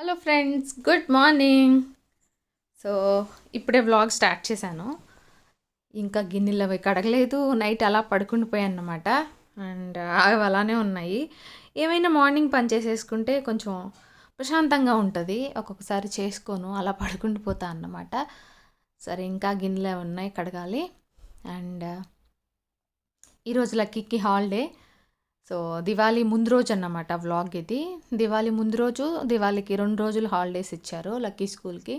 Hello friends, good morning. So ఇప్పుడే vlog start చేశాను. ఇంకా గిన్నెలు అవి కడగలేదు. నైట్ అలా పడుకుని పోయానమాట. అండ్ అవి అలానే ఉన్నాయి. ఏమైనా మార్నింగ్ పని చేసేసుకుంటే కొంచెం ప్రశాంతంగా ఉంటుంది. ఒక్కొక్కసారి చేసుకోను, అలా పడుకుంటూ పోతా అన్నమాట. సరే, ఇంకా గిన్నెలు అవి ఉన్నాయి, కడగాలి. అండ్ ఈరోజు లక్కీకి హాలిడే. సో దివాళీ ముందు రోజు అన్నమాట వ్లాగ్ ఇది. దివాళీ ముందు రోజు, దివాళీకి 2 రోజులు హాలిడేస్ ఇచ్చారు లక్కీ స్కూల్కి.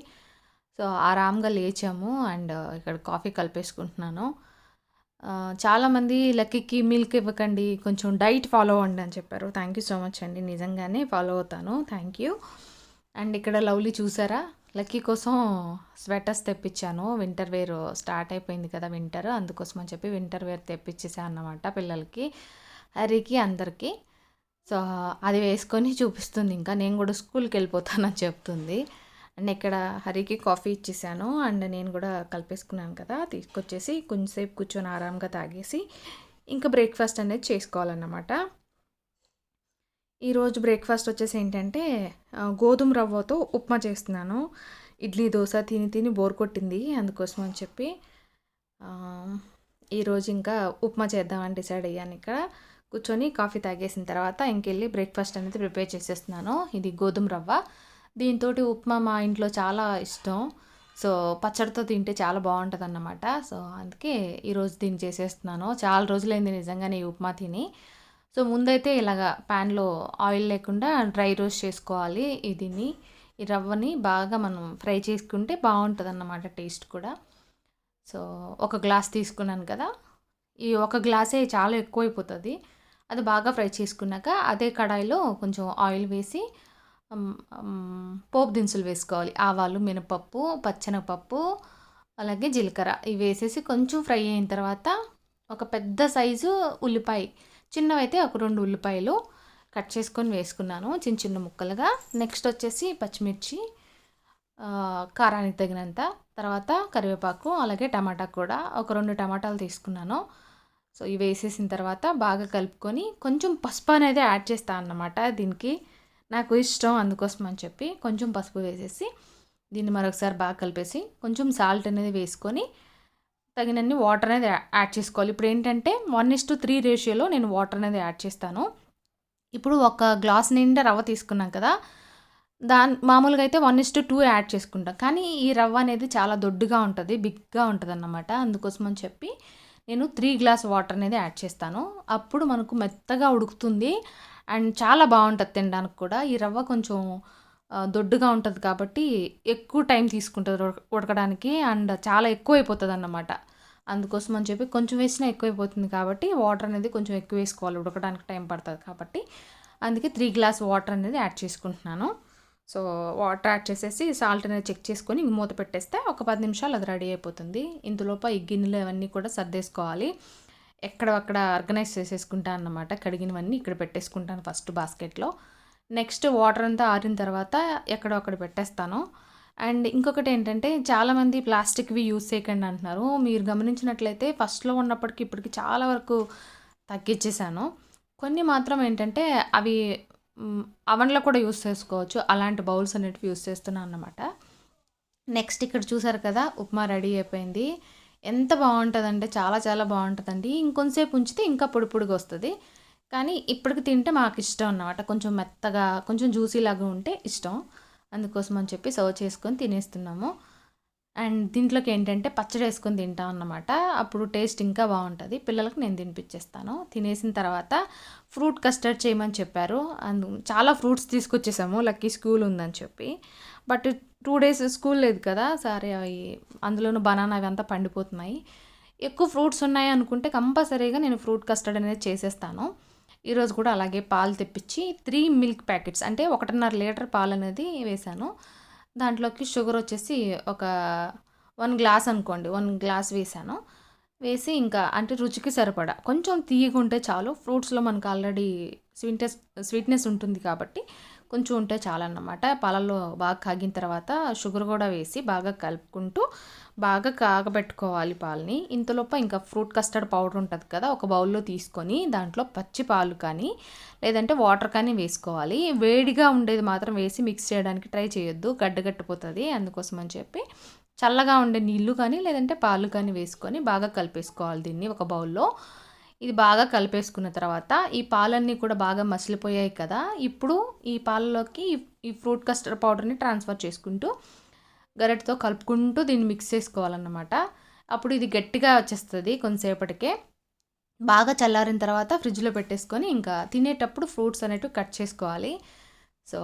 సో ఆరాంగా లేచాము. అండ్ ఇక్కడ కాఫీ కలిపేసుకుంటున్నాను. చాలామంది లక్కీకి మిల్క్ ఇవ్వకండి, కొంచెం డైట్ ఫాలో అవ్వండి అని చెప్పారు. థ్యాంక్ యూ సో మచ్ అండి, నిజంగానే ఫాలో అవుతాను. Thank you. అండ్ ఇక్కడ లవ్లీ చూసారా, లక్కీ కోసం స్వెటర్స్ తెప్పించాను. వింటర్ వేర్ స్టార్ట్ అయిపోయింది కదా, వింటర్, అందుకోసం అని చెప్పి వింటర్ వేర్ తెప్పించేసాను అన్నమాట పిల్లలకి, హరికి, అందరికీ. సో అది వేసుకొని చూపిస్తుంది. ఇంకా నేను కూడా స్కూల్కి వెళ్ళిపోతానని చెప్తుంది. అండ్ ఇక్కడ హరికి కాఫీ ఇచ్చేసాను. అండ్ నేను కూడా కలిపేసుకున్నాను కదా, తీసుకొచ్చేసి కొంచెంసేపు కూర్చొని ఆరాంగా తాగేసి ఇంకా బ్రేక్ఫాస్ట్ అనేది చేసుకోవాలన్నమాట. ఈరోజు బ్రేక్ఫాస్ట్ వచ్చేసి ఏంటంటే గోధుమ రవ్వతో ఉప్మా చేస్తున్నాను. ఇడ్లీ దోశ తిని తిని బోర్ కొట్టింది, అందుకోసం అని చెప్పి ఈరోజు ఇంకా ఉప్మా చేద్దామని డిసైడ్ అయ్యాను. ఇక్కడ కూర్చొని కాఫీ తాగేసిన తర్వాత ఇంకెళ్ళి బ్రేక్ఫాస్ట్ అనేది ప్రిపేర్ చేసేస్తున్నాను. ఇది గోధుమ రవ్వ, దీంతో ఉప్మా మా ఇంట్లో చాలా ఇష్టం. సో పచ్చడితో తింటే చాలా బాగుంటుంది అన్నమాట. సో అందుకే ఈరోజు దీన్ని చేసేస్తున్నాను. చాలా రోజులైంది నిజంగానే ఈ ఉప్మా తిని. సో ముందైతే ఇలాగా ప్యాన్లో ఆయిల్ లేకుండా డ్రై రోస్ట్ చేసుకోవాలి. దీన్ని, ఈ రవ్వని బాగా మనం ఫ్రై చేసుకుంటే బాగుంటుంది అన్నమాట, టేస్ట్ కూడా. సో ఒక గ్లాస్ తీసుకున్నాను కదా, ఈ ఒక గ్లాసే చాలా ఎక్కువైపోతుంది. అది బాగా ఫ్రై చేసుకున్నాక అదే కడాయిలో కొంచెం ఆయిల్ వేసి పోపు దినుసులు వేసుకోవాలి. ఆవాలు, మినపప్పు, పచ్చెనగపప్పు, అలాగే జీలకర్ర, ఇవి వేసేసి కొంచెం ఫ్రై అయిన తర్వాత ఒక పెద్ద సైజు ఉల్లిపాయ, చిన్నవైతే ఒక 2 ఉల్లిపాయలు కట్ చేసుకొని వేసుకున్నాను చిన్న చిన్న ముక్కలుగా. నెక్స్ట్ వచ్చేసి పచ్చిమిర్చి, కారానికి తగినంత, తర్వాత కరివేపాకు, అలాగే టమాటా కూడా ఒక 2 టమాటాలు తీసుకున్నాను. సో ఇవి వేసేసిన తర్వాత బాగా కలుపుకొని కొంచెం పసుపు అనేది యాడ్ చేస్తాను అన్నమాట. దీనికి నాకు ఇష్టం, అందుకోసం అని చెప్పి కొంచెం పసుపు వేసేసి దీన్ని మరొకసారి బాగా కలిపేసి కొంచెం సాల్ట్ అనేది వేసుకొని తగినన్ని వాటర్ అనేది యాడ్ చేసుకోవాలి. ఇప్పుడు ఏంటంటే 1:3 రేషియోలో నేను వాటర్ అనేది యాడ్ చేస్తాను. ఇప్పుడు ఒక గ్లాస్ నిండా రవ్వ తీసుకున్నాం కదా, మామూలుగా అయితే 1:2 యాడ్ చేసుకుంటాం. కానీ ఈ రవ్వ అనేది చాలా దొడ్డుగా ఉంటుంది, బిగ్గా ఉంటుంది అన్నమాట. అందుకోసం అని చెప్పి నేను 3 గ్లాస్ వాటర్ అనేది యాడ్ చేస్తాను. అప్పుడు మనకు మెత్తగా ఉడుకుతుంది అండ్ చాలా బాగుంటుంది తినడానికి కూడా. ఈ రవ్వ కొంచెం దొడ్డుగా ఉంటుంది కాబట్టి ఎక్కువ టైం తీసుకుంటుంది ఉడకడానికి అండ్ చాలా ఎక్కువ అయిపోతుంది అన్నమాట. అందుకోసం అని చెప్పి కొంచెం వేసినా ఎక్కువైపోతుంది కాబట్టి వాటర్ అనేది కొంచెం ఎక్కువ వేసుకోవాలి, ఉడకడానికి టైం పడుతుంది కాబట్టి. అందుకే 3 గ్లాస్ వాటర్ అనేది యాడ్ చేసుకుంటున్నాను. సో వాటర్ యాడ్ చేసేసి సాల్ట్ అనేది చెక్ చేసుకొని మూత పెట్టేస్తే ఒక 10 నిమిషాలు అది రెడీ అయిపోతుంది. ఇందులోపు ఈ గిన్నెలు అవన్నీ కూడా సర్దేసుకోవాలి. ఎక్కడక్కడ ఆర్గనైజ్ చేసేసుకుంటాను అన్నమాట. కడిగినవన్నీ ఇక్కడ పెట్టేసుకుంటాను ఫస్ట్ బాస్కెట్లో. నెక్స్ట్ వాటర్ అంతా ఆరిన తర్వాత ఎక్కడో అక్కడ పెట్టేస్తాను. అండ్ ఇంకొకటి ఏంటంటే చాలామంది ప్లాస్టిక్వి యూజ్ చేయకండి అంటున్నారు. మీరు గమనించినట్లయితే ఫస్ట్లో ఉన్నప్పటికీ ఇప్పటికి చాలా వరకు తగ్గించేశాను. కొన్ని మాత్రం ఏంటంటే అవి అవన్లో కూడా యూస్ చేసుకోవచ్చు, అలాంటి బౌల్స్ అనేటివి యూస్ చేస్తున్నాను అన్నమాట. నెక్స్ట్ ఇక్కడ చూసారు కదా, ఉప్మా రెడీ అయిపోయింది. ఎంత బాగుంటుందంటే చాలా చాలా బాగుంటుందండి. ఇంకొంతసేపు ఉంచితే ఇంకా పొడి పొడిగా వస్తుంది. కానీ ఇప్పటికి తింటే మాకు ఇష్టం అన్నమాట. కొంచెం మెత్తగా, కొంచెం జ్యూసీ లాగా ఉంటే ఇష్టం. అందుకోసం అని చెప్పి సర్వ్ చేసుకొని తినేస్తున్నాము. అండ్ దీంట్లోకి ఏంటంటే పచ్చడి వేసుకొని తింటాం అన్నమాట. అప్పుడు టేస్ట్ ఇంకా బాగుంటుంది. పిల్లలకు నేను తినిపించేస్తాను. తినేసిన తర్వాత ఫ్రూట్ కస్టర్డ్ చేయమని చెప్పారు. చాలా ఫ్రూట్స్ తీసుకొచ్చేసాము, లక్కీ స్కూల్ ఉందని చెప్పి. బట్ 2 డేస్ స్కూల్ లేదు కదా, సరే అవి అందులోనూ బనానా అవి అంతా పండిపోతున్నాయి. ఎక్కువ ఫ్రూట్స్ ఉన్నాయి అనుకుంటే కంపల్సరీగా నేను ఫ్రూట్ కస్టర్డ్ అనేది చేసేస్తాను. ఈరోజు కూడా అలాగే పాలు తెప్పించి 3 మిల్క్ ప్యాకెట్స్, అంటే 1.5 లీటర్ పాలు అనేది వేశాను. దాంట్లోకి షుగర్ వచ్చేసి ఒక 1 గ్లాస్ అనుకోండి, 1 గ్లాస్ వేసాను. వేసి ఇంకా అంటే రుచికి సరిపడా కొంచెం తీయగా ఉంటే చాలు. ఫ్రూట్స్లో మనకు ఆల్రెడీ స్వీట్నెస్ ఉంటుంది కాబట్టి కొంచెం ఉంటే చాలన్నమాట. పాలల్లో బాగా కాగిన తర్వాత షుగర్ కూడా వేసి బాగా కలుపుకుంటూ బాగా కాగబెట్టుకోవాలి పాలని. ఇంతలోపు ఇంకా ఫ్రూట్ కస్టర్డ్ పౌడర్ ఉంటుంది కదా, ఒక బౌల్లో తీసుకొని దాంట్లో పచ్చి పాలు కానీ లేదంటే వాటర్ కానీ వేసుకోవాలి. వేడిగా ఉండేది మాత్రం వేసి మిక్స్ చేయడానికి ట్రై చేయొద్దు, గడ్డగట్టిపోతుంది. అందుకోసం అని చెప్పి చల్లగా ఉండే నీళ్ళు కానీ లేదంటే పాలు కానీ వేసుకొని బాగా కలిపేసుకోవాలి దీన్ని ఒక బౌల్లో. ఇది బాగా కలిపేసుకున్న తర్వాత ఈ పాలన్నీ కూడా బాగా మసిలిపోయాయి కదా, ఇప్పుడు ఈ పాలలోకి ఈ ఫ్రూట్ కస్టర్డ్ పౌడర్ని ట్రాన్స్ఫర్ చేసుకుంటూ గరిటెతో కలుపుకుంటూ దీన్ని మిక్స్ చేసుకోవాలన్నమాట. అప్పుడు ఇది గట్టిగా వచ్చేస్తుంది కొంతసేపటికే. బాగా చల్లారిన తర్వాత ఫ్రిడ్జ్లో పెట్టేసుకొని ఇంకా తినేటప్పుడు ఫ్రూట్స్ అనేటివి కట్ చేసుకోవాలి. సో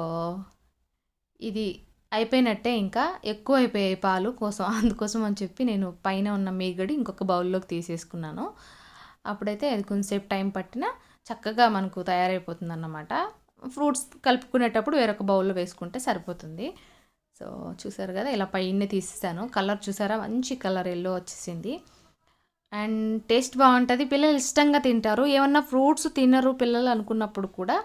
ఇది అయిపోయినట్టే, ఇంకా ఎక్కువ అయిపోయాయి పాలు కోసం, అందుకోసం అని చెప్పి నేను పైన ఉన్న మీగడి ఇంకొక బౌల్లోకి తీసేసుకున్నాను. అప్పుడైతే అది కొంచెంసేపు టైం పట్టినా చక్కగా మనకు తయారైపోతుంది అన్నమాట. ఫ్రూట్స్ కలుపుకునేటప్పుడు వేరొక బౌల్లో వేసుకుంటే సరిపోతుంది. సో చూసారు కదా, ఇలా పైనే తీసేసాను. కలర్ చూసారా, మంచి కలర్ ఎల్లో వచ్చేసింది. అండ్ టేస్ట్ బాగుంటుంది, పిల్లలు ఇష్టంగా తింటారు. ఏమన్నా ఫ్రూట్స్ తినరు పిల్లలు అనుకున్నప్పుడు కూడా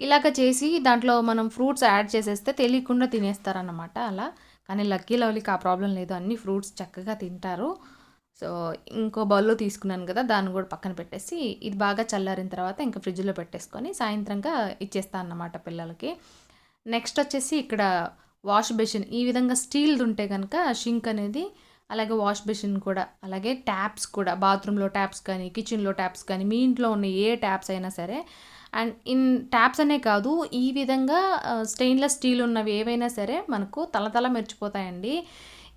ఇలాగ చేసి దాంట్లో మనం ఫ్రూట్స్ యాడ్ చేసేస్తే తెలియకుండా తినేస్తారన్నమాట అలా. కానీ లక్కీ లవ్లీకి ఆ ప్రాబ్లం లేదు, అన్ని ఫ్రూట్స్ చక్కగా తింటారు. సో ఇంకో బౌల్లో తీసుకున్నాను కదా, దాన్ని కూడా పక్కన పెట్టేసి ఇది బాగా చల్లారిన తర్వాత ఇంకా ఫ్రిడ్జ్లో పెట్టేసుకొని సాయంత్రంగా ఇచ్చేస్తాను అన్నమాట పిల్లలకి. నెక్స్ట్ వచ్చేసి ఇక్కడ వాష్ బేసిన్ ఈ విధంగా స్టీల్ది ఉంటే కనుక షింక్ అనేది, అలాగే వాష్ బేసిన్ కూడా, అలాగే ట్యాప్స్ కూడా, బాత్రూంలో ట్యాప్స్ కానీ కిచెన్లో ట్యాప్స్ కానీ మీ ఇంట్లో ఉన్న ఏ ట్యాప్స్ అయినా సరే, అండ్ ట్యాప్స్ అనే కాదు, ఈ విధంగా స్టెయిన్లెస్ స్టీల్ ఉన్నవి ఏవైనా సరే మనకు తలతల మెరిచిపోతాయండి.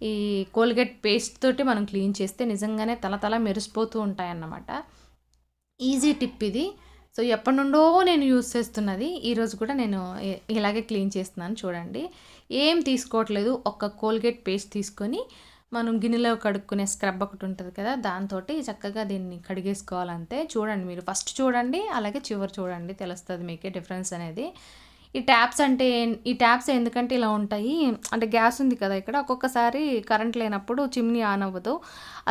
ఈ కోల్గేట్ పేస్ట్ తోటి మనం క్లీన్ చేస్తే నిజంగానే తలతల మెరిసిపోతూ ఉంటాయన్నమాట. ఈజీ టిప్ ఇది. సో ఎప్పటి నుండో నేను యూజ్ చేస్తున్నది, ఈరోజు కూడా నేను ఇలాగే క్లీన్ చేస్తున్నాను. చూడండి, ఏం తీసుకోవట్లేదు, ఒక్క కోల్గేట్ పేస్ట్ తీసుకొని మనం గిన్నెలో కడుక్కునే స్క్రబ్ ఒకటి ఉంటుంది కదా, దాంతో చక్కగా దీన్ని కడిగేసుకోవాలంతే. చూడండి, మీరు ఫస్ట్ చూడండి, అలాగే చివరి చూడండి, తెలుస్తుంది మీకే డిఫరెన్స్ అనేది. ఈ ట్యాప్స్ ఎందుకంటే ఇలా ఉంటాయి అంటే, గ్యాస్ ఉంది కదా ఇక్కడ, ఒక్కొక్కసారి కరెంట్ లేనప్పుడు చిమ్నీ ఆన్ అవ్వదు,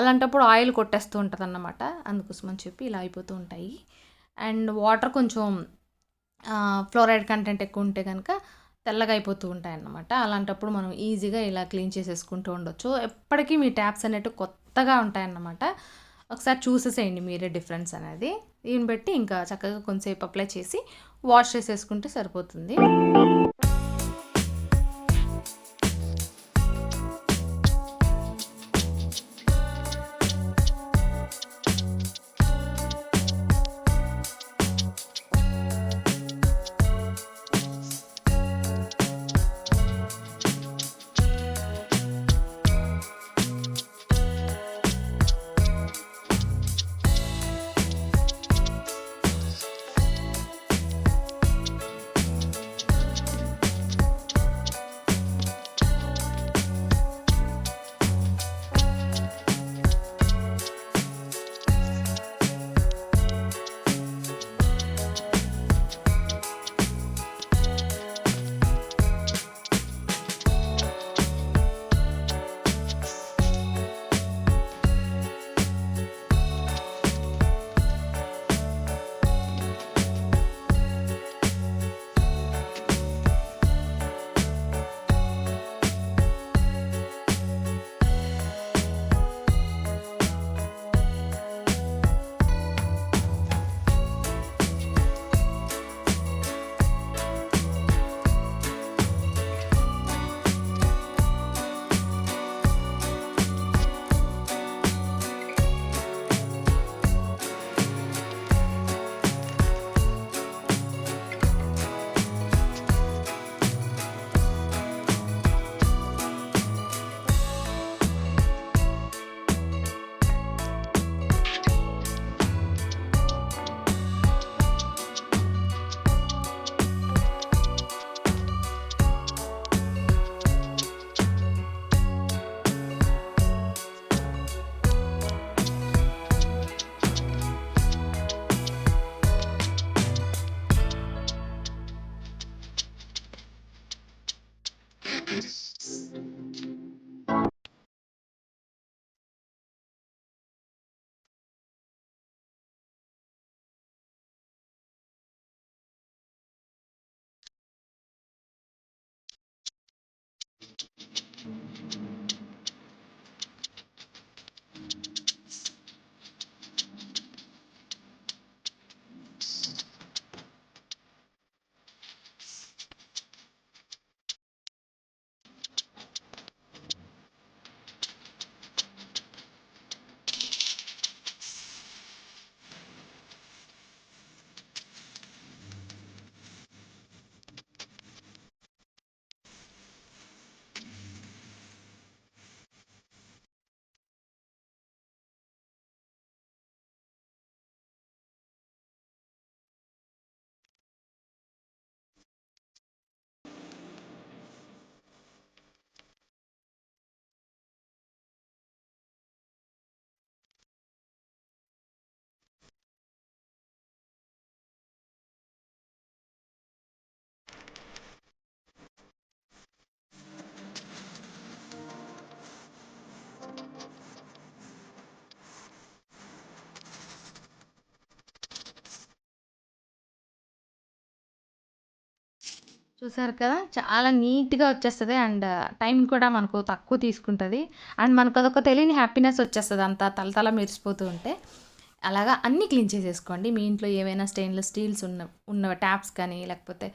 అలాంటప్పుడు ఆయిల్ కొట్టేస్తూ ఉంటుంది అన్నమాట. అందుకోసం అని చెప్పి ఇలా అయిపోతూ ఉంటాయి. అండ్ వాటర్ కొంచెం ఫ్లోరైడ్ కంటెంట్ ఎక్కువ ఉంటే కనుక తెల్లగా అయిపోతూ ఉంటాయి అన్నమాట. అలాంటప్పుడు మనం ఈజీగా ఇలా క్లీన్ చేసేసుకుంటూ ఉండొచ్చు. ఎప్పటికీ మీ ట్యాప్స్ అనేవి కొత్తగా ఉంటాయన్నమాట. ఒకసారి చూసేసేయండి మీరే డిఫరెన్స్ అనేది. దీన్ని బట్టి ఇంకా చక్కగా కొంచెంసేపు అప్లై చేసి వాష్ చేసేసుకుంటే సరిపోతుంది. చూసారు కదా! చాలా నీట్‌గా వచ్చేస్తది. అండ్ టైం కూడా మనకు తక్కువ తీసుకుంటది. అండ్ మనకు అదొక తెలియని హ్యాపీనెస్ వచ్చేస్తది. అంతా తళతళ మెరిసిపోతూ ఉంటే. అలాగా అన్నీ క్లీన్ చేసేసుకోండి. మీ ఇంట్లో ఏవైనా స్టెయిన్‌లెస్ స్టీల్స్ ఉన్న ట్యాప్స్ కానీ, లేకపోతే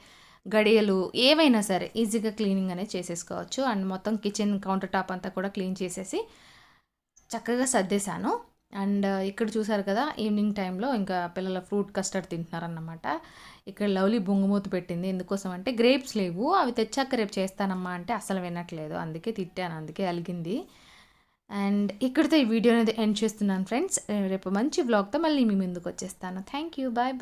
గడియలు ఏవైనా సరే ఈజీగా క్లీనింగ్ అనేది చేసేసుకోవచ్చు. అండ్ మొత్తం కిచెన్ కౌంటర్ టాప్ అంతా కూడా క్లీన్ చేసేసి చక్కగా సర్దేశాను. అండ్ ఇక్కడ చూసారు కదా! ఈవినింగ్ టైంలో ఇంకా పిల్లలు ఫ్రూట్ కస్టర్డ్ తింటున్నారన్నమాట. ఇక్కడ లవ్లీ బొంగుమూతి పెట్టింది. ఎందుకోసం అంటే గ్రేప్స్ లేవు. అవి తెచ్చాక రేపు చేస్తానమ్మా అంటే అస్సలు వినట్లేదు. అందుకే తిట్టాను. అందుకే అలిగింది. అండ్ ఇక్కడితో ఈ వీడియో అనేది ఎండ్ చేస్తున్నాను ఫ్రెండ్స్. రేపు మంచి వ్లాగ్‌తో మళ్ళీ మీ ముందుకొచ్చేస్తాను. Thank you. Bye bye.